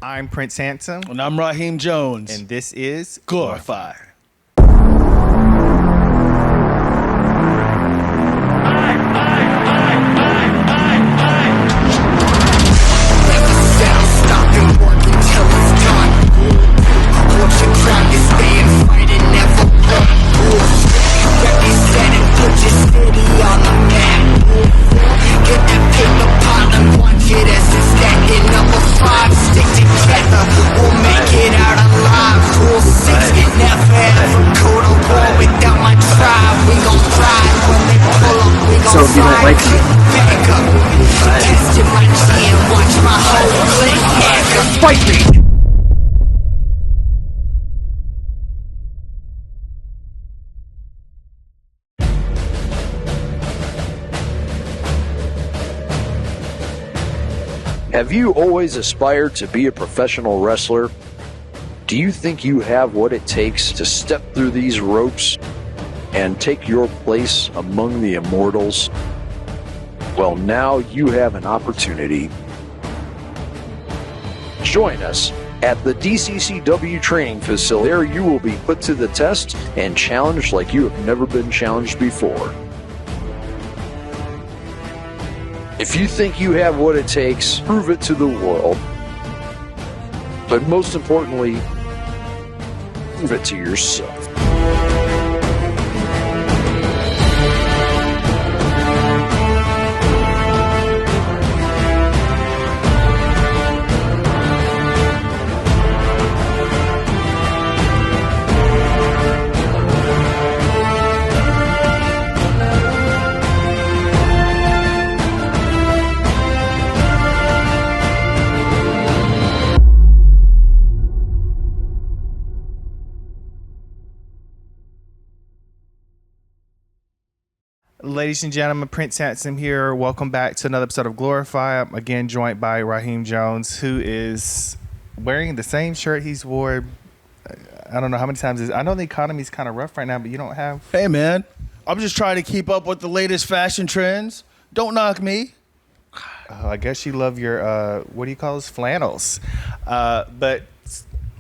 I'm Prince Handsome. And I'm Raheem Jones. And this is Glorify. So if you don't like me, fight me! Have you always aspired to be a professional wrestler? Do you think you have what it takes to step through these ropes and take your place among the immortals? Well, now you have an opportunity. Join us at the DCCW training facility. There you will be put to the test and challenged like you have never been challenged before. If you think you have what it takes, prove it to the world. But most importantly, prove it to yourself. Ladies and gentlemen, Prince Handsome here. Welcome back to another episode of Glorify. I'm again joined by Raheem Jones, who is wearing the same shirt he's wore. I don't know how many times. I know the economy's kind of rough right now, but you don't have. Hey, man. I'm just trying to keep up with the latest fashion trends. Don't knock me. I guess you love your, what do you call those? Flannels. But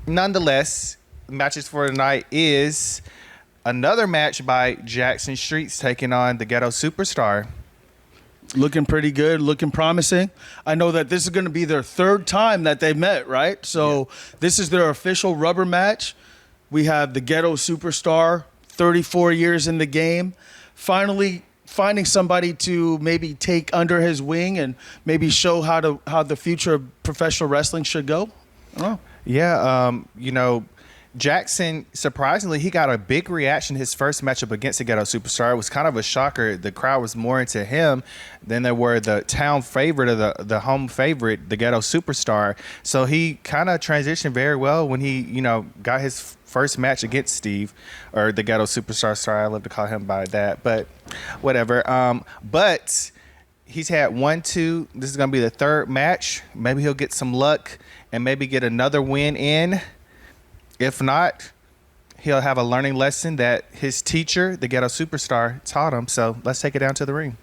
nonetheless, matches for tonight is another match by Jackson Streetz taking on the Ghetto Superstar. Looking pretty good, looking promising. I know that this is going to be their third time that they met, right? So This is their official rubber match. We have the Ghetto Superstar, 34 years in the game, finally finding somebody to maybe take under his wing and maybe show how the future of professional wrestling should go. I don't know. Yeah, Jackson, surprisingly, he got a big reaction his first matchup against the Ghetto Superstar. It was kind of a shocker. The crowd was more into him than they were the town favorite of the home favorite, the Ghetto Superstar. So he kind of transitioned very well when he, got his first match against Steve, or the Ghetto Superstar. Sorry, I love to call him by that, but whatever. But he's had 1, 2. This is going to be the third match. Maybe he'll get some luck and maybe get another win in. If not, he'll have a learning lesson that his teacher, the Ghetto Superstar, taught him. So let's take it down to the ring.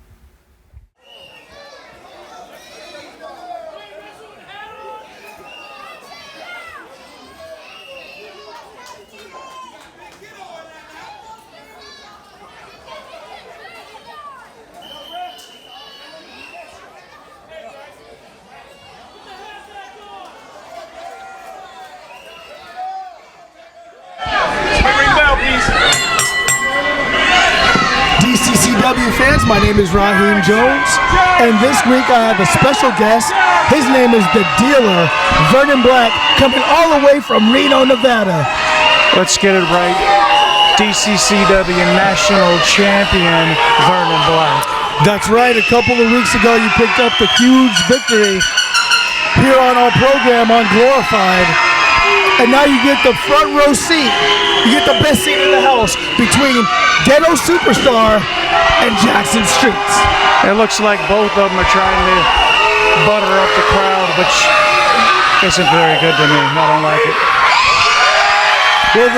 DCCW fans, my name is Raheem Jones, and this week I have a special guest. His name is The Dealer, Vernon Black, coming all the way from Reno, Nevada. Let's get it right. DCCW National Champion, Vernon Black. That's right. A couple of weeks ago, you picked up the huge victory here on our program on Glorified. And now you get the front row seat. You get the best seat in the house between Ghetto Superstar and Jackson Streetz. It looks like both of them are trying to butter up the crowd, which isn't very good to me. I don't like it. Well,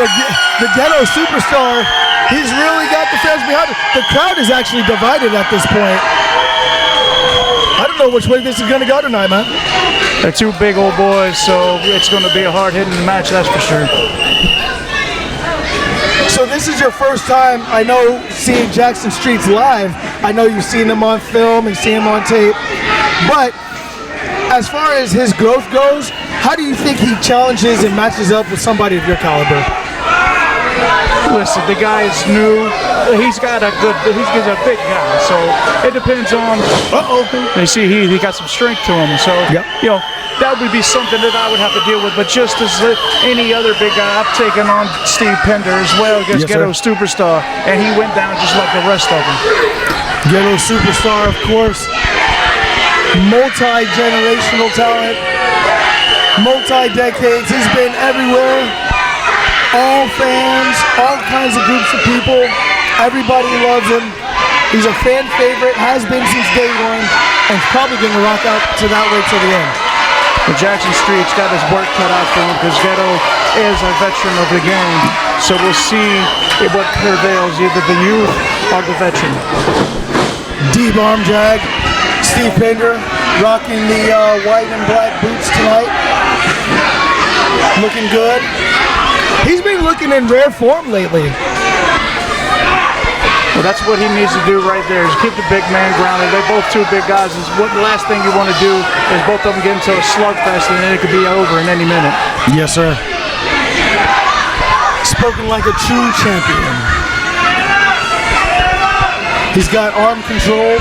the Ghetto Superstar, he's really got the fans behind him. The crowd is actually divided at this point. I don't know which way this is going to go tonight, man. They're two big old boys, so it's going to be a hard-hitting match, that's for sure. So this is your first time, I know, seeing Jackson Streetz live. I know you've seen him on film and seen him on tape. But as far as his growth goes, how do you think he challenges and matches up with somebody of your caliber? Listen, the guy is new. He's a big guy, so it depends on. You see, he got some strength to him, so you know that would be something that I would have to deal with. But just as any other big guy, I've taken on Steve Pender as well against Ghetto Superstar, and he went down just like the rest of them. Ghetto Superstar, of course, multi-generational talent, multi-decades. He's been everywhere. All fans, all kinds of groups of people. Everybody loves him. He's a fan favorite, has been since day one, and is probably going to rock out to that way till the end. Well, Jackson Street's got his work cut out for him because Ghetto is a veteran of the game. So we'll see what prevails, either the youth or the veteran. Deep arm drag. Steve Pender rocking the white and black boots tonight. Looking good. He's been looking in rare form lately. Well, that's what he needs to do right there, is keep the big man grounded. They're both two big guys. What the last thing you want to do is both of them get into a slugfest, and then it could be over in any minute. Yes, sir. Spoken like a true champion. He's got arm control,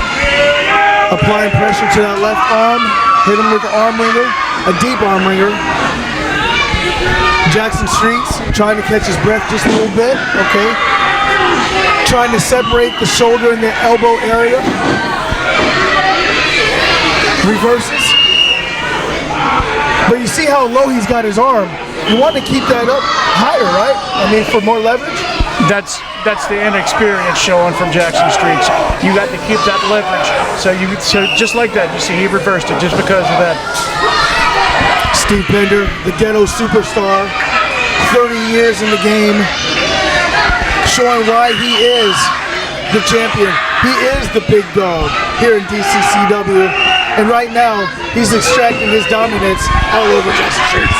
applying pressure to that left arm, hit him with the arm wringer, a deep arm wringer. Jackson Streetz trying to catch his breath just a little bit, okay. Trying to separate the shoulder and the elbow area. Reverses. But you see how low he's got his arm. You want to keep that up higher, right? I mean, for more leverage? That's the inexperience showing from Jackson Streetz. You got to keep that leverage. So just like that, you see he reversed it just because of that. Steve Pender, the Ghetto Superstar, 30 years in the game, showing why he is the champion. He is the big dog here in DCCW, and right now he's extracting his dominance all over Jackson Streetz.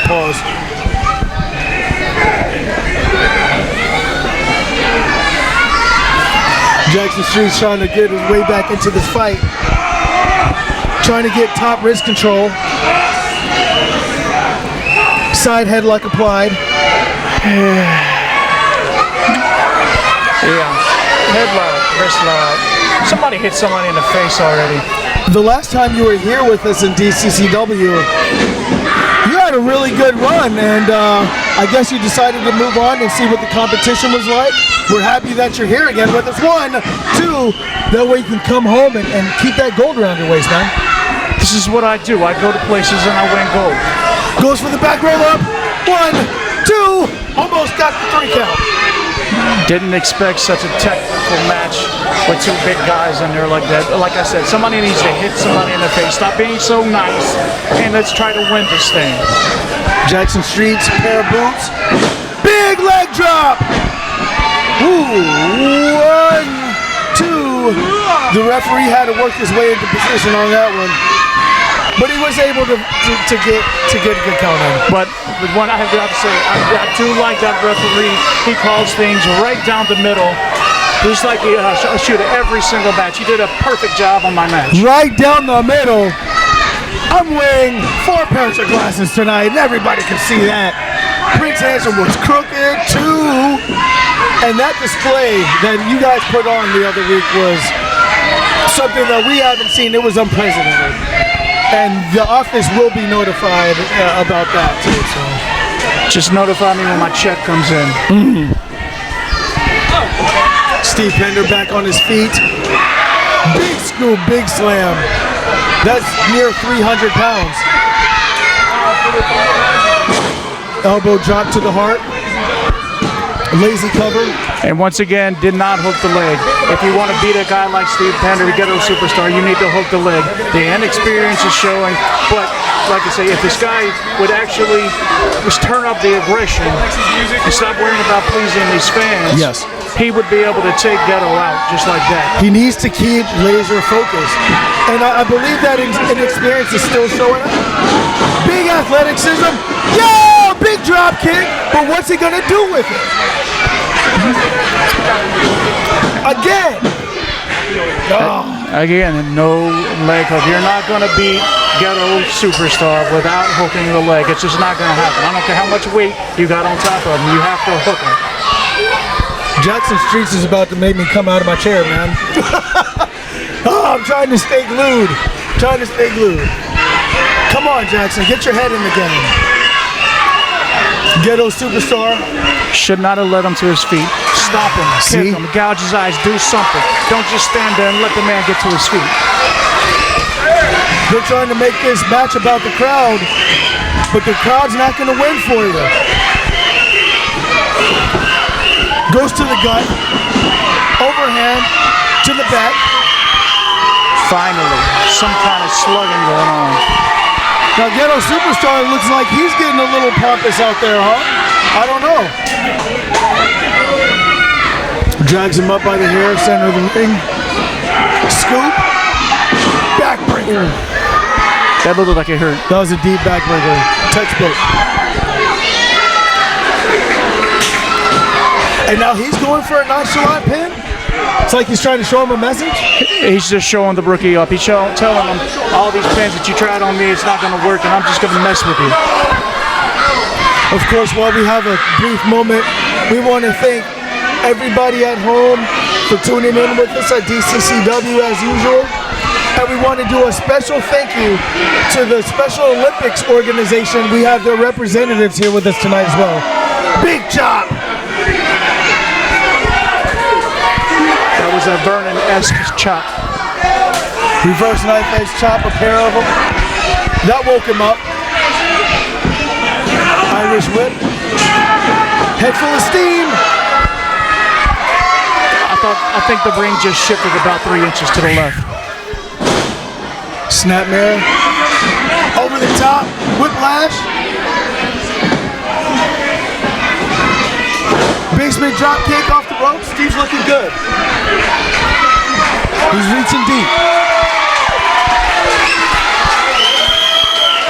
Pause. Jackson Streetz trying to get his way back into this fight. Trying to get top wrist control. Side headlock applied. Yeah. Headlock, wrist lock. Somebody hit somebody in the face already. The last time you were here with us in DCCW, you had a really good run, and I guess you decided to move on and see what the competition was like. We're happy that you're here again with us. 1, 2, that way you can come home and keep that gold around your waist, man. This is what I do. I go to places and I win gold. Goes for the back roll up. 1, 2, almost got the 3 count. Didn't expect such a technical match with two big guys in there like that. Like I said, somebody needs to hit somebody in the face. Stop being so nice, and let's try to win this thing. Jackson Streetz, pair of boots. Big leg drop. Ooh, 1, 2. The referee had to work his way into position on that one, but he was able to get a good count on it. But the one I have to say, I do like that referee. He calls things right down the middle, just like he shoot every single match. He did a perfect job on my match. Right down the middle. I'm wearing 4 pairs of glasses tonight, and everybody can see that. Prince Hanson was crooked too, and that display that you guys put on the other week was something that we haven't seen. It was unprecedented, and the office will be notified about that too. So just notify me when my check comes in. Steve Pender back on his feet. Big scoop, big slam. That's near 300 pounds. Elbow drop to the heart. Lazy cover. And once again, did not hook the leg. If you want to beat a guy like Steve Pender, Ghetto Superstar, you need to hook the leg. The inexperience is showing, but like I say, if this guy would actually just turn up the aggression and stop worrying about pleasing these fans, Yes. he would be able to take Ghetto out just like that. He needs to keep laser focused. And I believe that inexperience is still showing up. Big athleticism. Yo! Big drop kick. But what's he going to do with it? Again. Again, no leg hook. You're not going to beat Ghetto Superstar without hooking the leg. It's just not going to happen. I don't care how much weight you got on top of him. You have to hook him. Jackson Streetz is about to make me come out of my chair, man. I'm trying to stay glued. Come on, Jackson. Get your head in the game. Ghetto Superstar. Should not have led him to his feet. Stop him. Kick him. Gouge his eyes. Do something. Don't just stand there and let the man get to his feet. They're trying to make this match about the crowd, but the crowd's not going to win for you. Goes to the gut. Overhand to the back. Finally, some kind of slugging going on. Now Ghetto Superstar looks like he's getting a little pompous out there, huh? I don't know. Drags him up by the hair, center of the ring. Scoop. Backbreaker. That looked like it hurt. That was a deep backbreaker. Textbook. And now he's going for a nonchalant pin? It's like he's trying to show him a message? He's just showing the rookie up. He's telling him, all these pins that you tried on me, it's not going to work, and I'm just going to mess with you. Of course, while we have a brief moment, we want to thank everybody at home for tuning in with us at DCCW as usual. And we want to do a special thank you to the Special Olympics organization. We have their representatives here with us tonight as well. Big chop! That was a Vernon-esque chop. Reverse knife edge chop, a pair of them. That woke him up. Irish whip. Head full of steam. I think the ring just shifted about 3 inches to the left. Snapmare. Over the top. Whiplash. Basement drop kick off the ropes. Steve's looking good. He's reaching deep.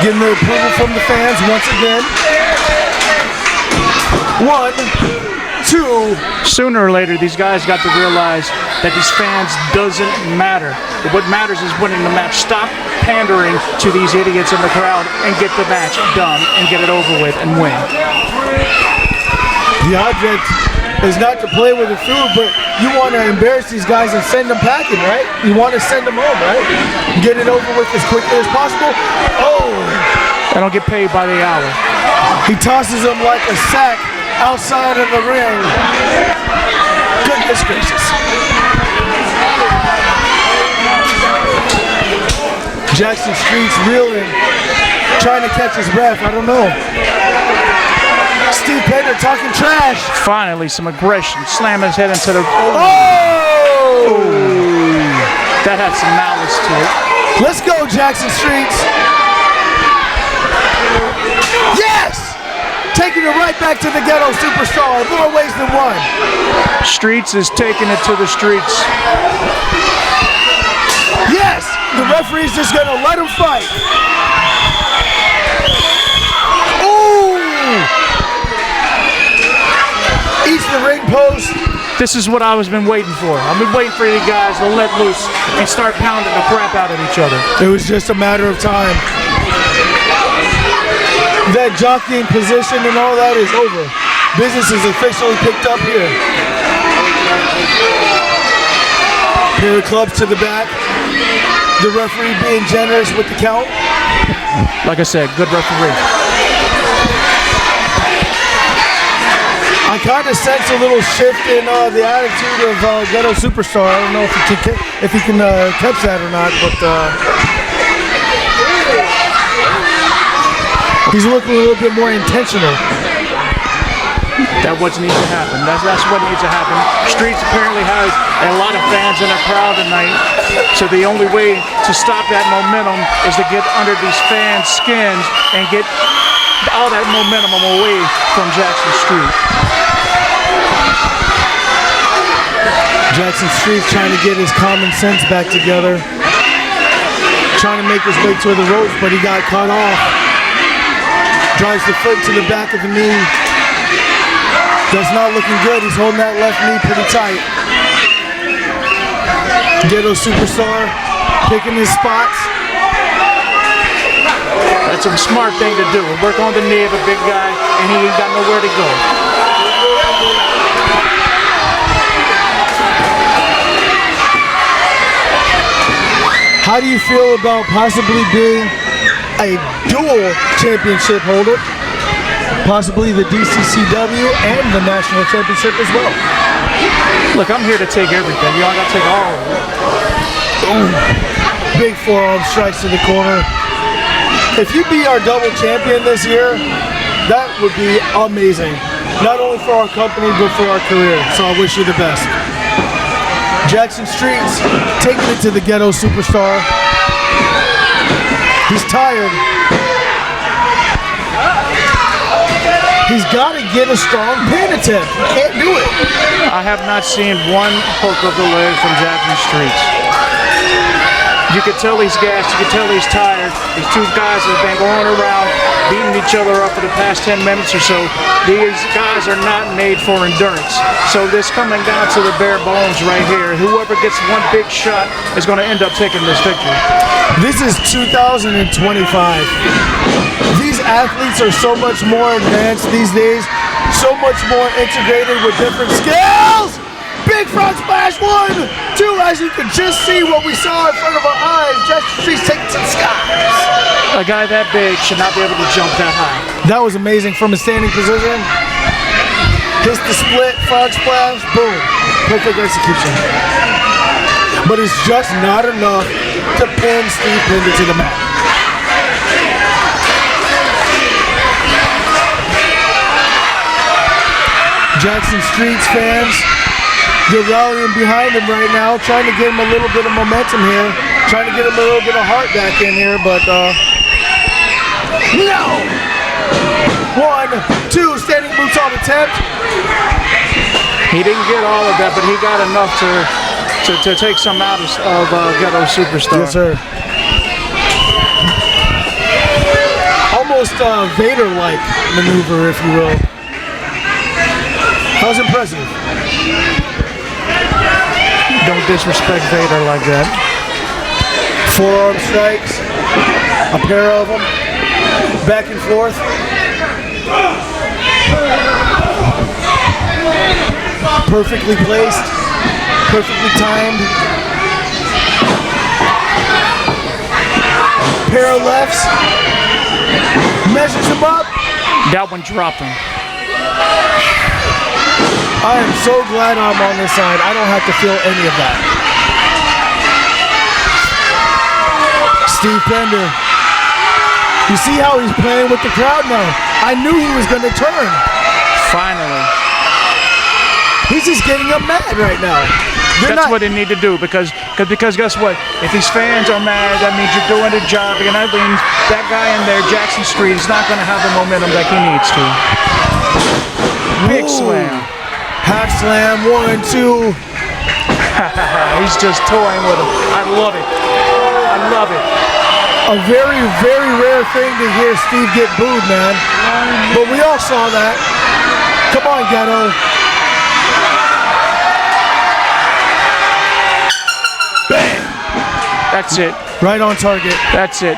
Getting the approval from the fans once again. 1, 2. Sooner or later, these guys got to realize that these fans doesn't matter. What matters is winning the match. Stop pandering to these idiots in the crowd and get the match done and get it over with and win. The object is not to play with the food, but you want to embarrass these guys and send them packing, right? You want to send them home, right? Get it over with as quickly as possible. Oh! They don't get paid by the hour. He tosses them like a sack outside of the ring. Goodness gracious. Jackson Streetz reeling, trying to catch his breath. I don't know. Steve Pender talking trash. Finally, some aggression. Slam his head into the... Oh! That had some malice to it. Let's go, Jackson Streetz. Yes! Taking it right back to the Ghetto Superstar. More ways than one. Streetz is taking it to the streets. Yes! The referee's just going to let him fight. Ooh! Eats the ring post. This is what I was been waiting for. I've been waiting for you guys to let loose and start pounding the crap out of each other. It was just a matter of time. That jockeying position and all that is over. Business is officially picked up here. Pair of clubs to the back. The referee being generous with the count. Like I said, good referee. I kind of sense a little shift in the attitude of Ghetto Superstar. I don't know if he can catch that or not, but he's looking a little bit more intentional. That what needs to happen. That's what needs to happen. Streetz apparently has a lot of fans in the crowd tonight, so the only way to stop that momentum is to get under these fans' skins and get all that momentum away from Jackson Street. Jackson Street's trying to get his common sense back together. Trying to make his way to the ropes, but he got caught off. Drives the foot to the back of the knee. That's not looking good. He's holding that left knee pretty tight. Ghetto Superstar picking his spots. That's a smart thing to do. Work on the knee of a big guy, and he ain't got nowhere to go. How do you feel about possibly being a dual championship holder? Possibly the DCCW and the national championship as well. Look, I'm here to take everything. Y'all got to take all of it. Ooh. Big forearm strikes to the corner. If you be our double champion this year, that would be amazing. Not only for our company, but for our career. So I wish you the best. Jackson Streetz taking it to the Ghetto Superstar. He's tired. He's got to get a strong pin attempt. He can't do it. I have not seen one hook of the leg from Jackson Streetz. You can tell he's gassed. You can tell he's tired. These two guys have been going around beating each other up for the past 10 minutes or so. These guys are not made for endurance. So this coming down to the bare bones right here. Whoever gets one big shot is going to end up taking this victory. This is 2025. These athletes are so much more advanced these days, so much more integrated with different skills. Big front splash, 1, 2, as you can just see what we saw in front of our eyes. Jackson Streetz taking to the skies. A guy that big should not be able to jump that high. That was amazing from a standing position. Hits the split, front splash, boom. Perfect execution. But it's just not enough to pin Steve Pinder to the mat. Jackson Streetz fans, they're rallying behind him right now, trying to get him a little bit of momentum here, trying to get him a little bit of heart back in here, but no! 1, 2, standing boots on attempt. He didn't get all of that, but he got enough to take some out of Ghetto Superstar. Yes, sir. Almost Vader-like maneuver, if you will. That was impressive. Don't disrespect Vader like that. Forearm strikes, a pair of them, back and forth. Perfectly placed, perfectly timed. Pair of lefts, measures him up. That one dropped him. I am so glad I'm on this side. I don't have to feel any of that. Steve Pinder. You see how he's playing with the crowd now. I knew he was going to turn. Finally. He's just getting them mad right now. That's what they need to do because guess what? If these fans are mad, that means you're doing a job, and that means that guy in there, Jackson Street, is not going to have the momentum that he needs to. Big slam. Half slam, 1, 2. He's just toying with him. I love it. I love it. A very, very rare thing to hear Steve get booed, man. But we all saw that. Come on, Ghetto. Bang! That's it. Right on target. That's it.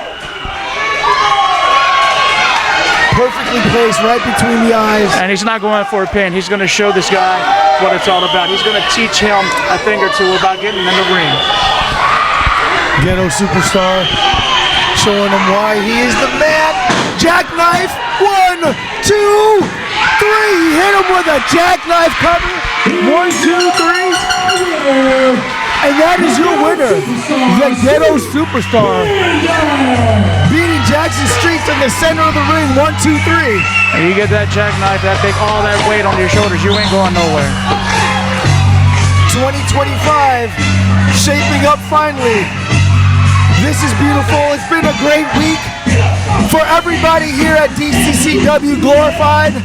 Perfectly placed right between the eyes. And he's not going for a pin. He's going to show this guy what it's all about. He's going to teach him a thing or two about getting in the ring. Ghetto Superstar showing him why he is the man. Jackknife. 1, 2, 3. He hit him with a jackknife cover. 1, 2, 3. And that is your winner, the Ghetto Superstar, beating Jackson Streetz in the center of the ring. 1, 2, 3. And you get that jackknife, that big, all that weight on your shoulders, you ain't going nowhere. 2025 shaping up finally. This is beautiful. It's been a great week for everybody here at DCCW Glorified.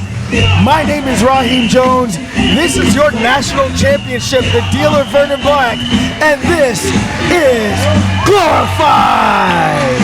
My name is Raheem Jones. This is your national championship, the dealer Vernon Black, and this is Glorified.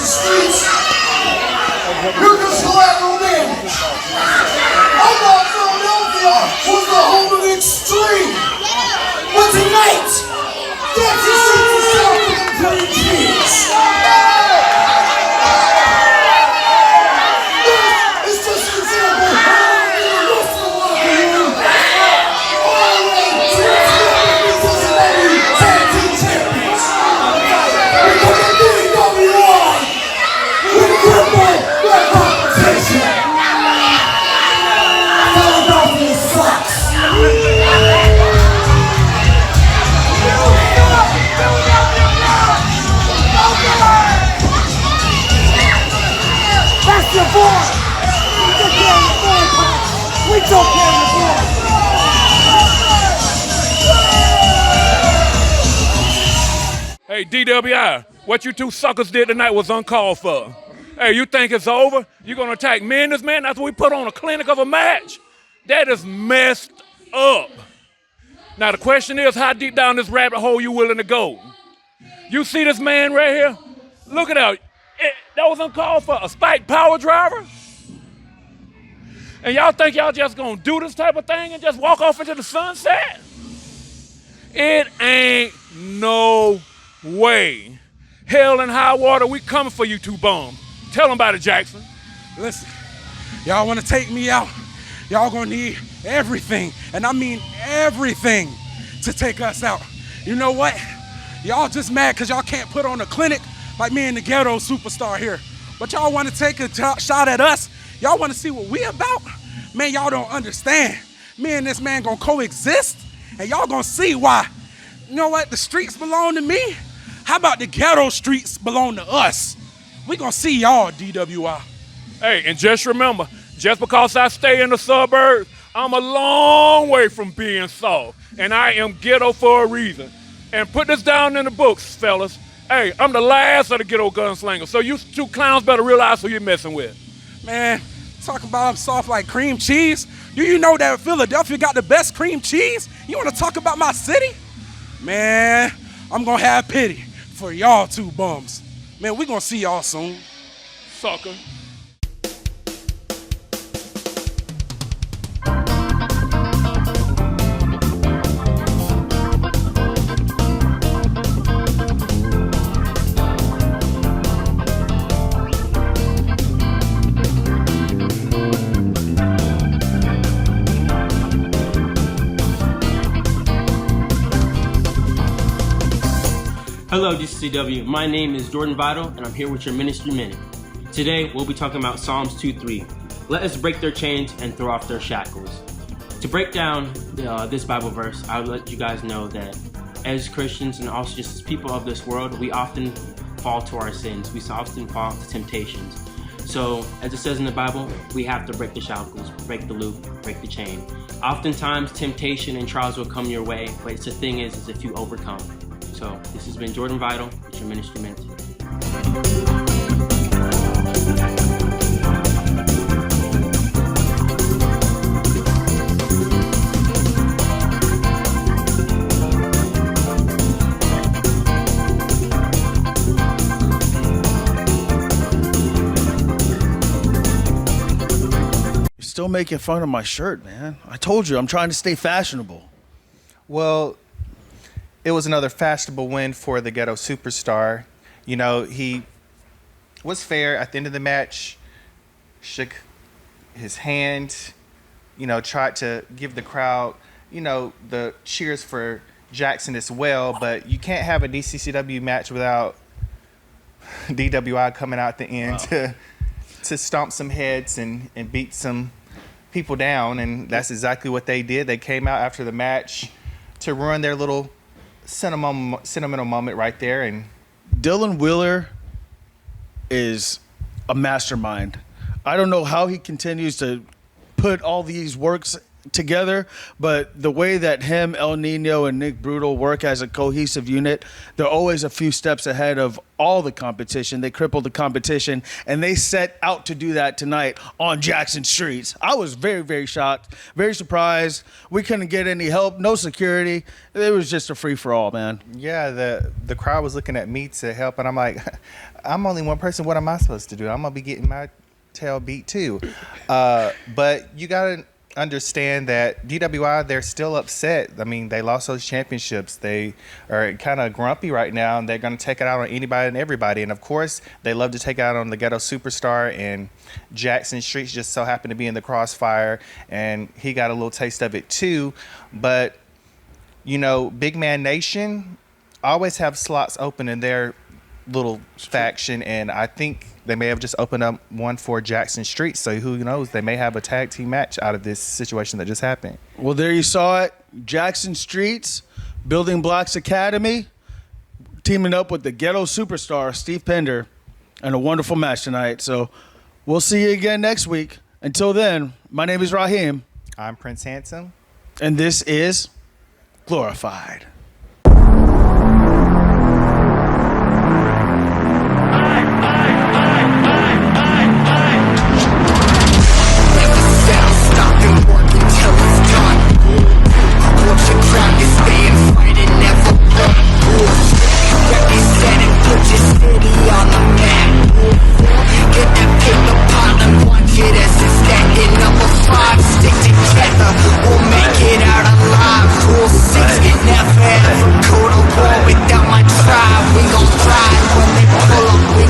Streetz, you're just collateral damage. I thought Philadelphia was the home of extreme, but tonight, that's the Streetz is talking pretty kids. This is just an example of how the rest of the locker room all the way to the Cincinnati Tag Team Champions. Because the DWI with crippled their competition. Philadelphia sucks. That's your boy. We took care of your boy, Pop. We took care of your boy. Hey, DWI, what you two suckers did tonight was uncalled for. Hey, you think it's over? You gonna attack me and this man after we put on a clinic of a match? That is messed up. Now the question is, how deep down this rabbit hole you willing to go? You see this man right here? Look at that. That was uncalled for. A spiked power driver? And y'all think y'all just gonna do this type of thing and just walk off into the sunset? It ain't no way. Hell and high water, we coming for you two bums. Tell them about it, Jackson. Listen, y'all want to take me out, y'all gonna need everything, and I mean everything, to take us out. You know what? Y'all just mad because y'all can't put on a clinic like me and the Ghetto Superstar here. But y'all want to take a shot at us? Y'all want to see what we about? Man, y'all don't understand. Me and this man gonna coexist, and y'all gonna see why. You know what? The streets belong to me. How about the ghetto streets belong to us? We gonna see y'all, DWI. Hey, and just remember, just because I stay in the suburbs, I'm a long way from being soft, and I am ghetto for a reason. And put this down in the books, fellas. Hey, I'm the last of the ghetto gunslingers, so you two clowns better realize who you're messing with. Man, talk about I'm soft like cream cheese. Do you know that Philadelphia got the best cream cheese? You want to talk about my city? Man, I'm going to have pity for y'all two bums. Man, we going to see y'all soon. Sucker. Hello DCCW, my name is Jordan Vital and I'm here with your Ministry Minute. Today we'll be talking about Psalms 2:3. Let us break their chains and throw off their shackles. To break down this Bible verse, I would let you guys know that as Christians and also just as people of this world, we often fall to our sins. We often fall to temptations. So as it says in the Bible, we have to break the shackles, break the loop, break the chain. Oftentimes temptation and trials will come your way, but the thing is if you overcome. So this has been Jordan Vital with your Ministry Minute today. You're still making fun of my shirt, man. I told you, I'm trying to stay fashionable. Well, it was another fashionable win for the Ghetto Superstar. You know, he was fair at the end of the match, shook his hand, you know, tried to give the crowd, you know, the cheers for Jackson as well. But you can't have a DCCW match without DWI coming out at the end to stomp some heads and beat some people down. And that's exactly what they did. They came out after the match to ruin their little sentimental moment right there. And Dylan Wheeler is a mastermind. I don't know how he continues to put all these works together, but the way that him, El Nino, and Nick Brutal work as a cohesive unit, they're always a few steps ahead of all the competition. They crippled the competition, and they set out to do that tonight on Jackson Streetz. I was very, very shocked, very surprised. We couldn't get any help, no security. It was just a free-for-all, man. yeah, the crowd was looking at me to help, and I'm like, I'm only one person. What am I supposed to do? I'm gonna be getting my tail beat too. But you gotta understand that DWI, they're still upset. I mean, they lost those championships. They are kind of grumpy right now, and they're going to take it out on anybody and everybody. And of course, they love to take it out on the Ghetto Superstar, and Jackson Streetz just so happened to be in the crossfire, and he got a little taste of it too. But, you know, Big Man Nation always have slots open in their little faction, and I think they may have just opened up one for Jackson Streetz. So who knows? They may have a tag team match out of this situation that just happened. Well, there you saw it. Jackson Streetz, Building Blocks Academy, teaming up with the Ghetto Superstar, Steve Pender, and a wonderful match tonight. So we'll see you again next week. Until then, my name is Raheem. I'm Prince Handsome. And this is Glorified.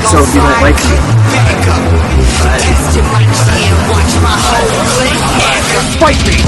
So if you don't like me, Fight me!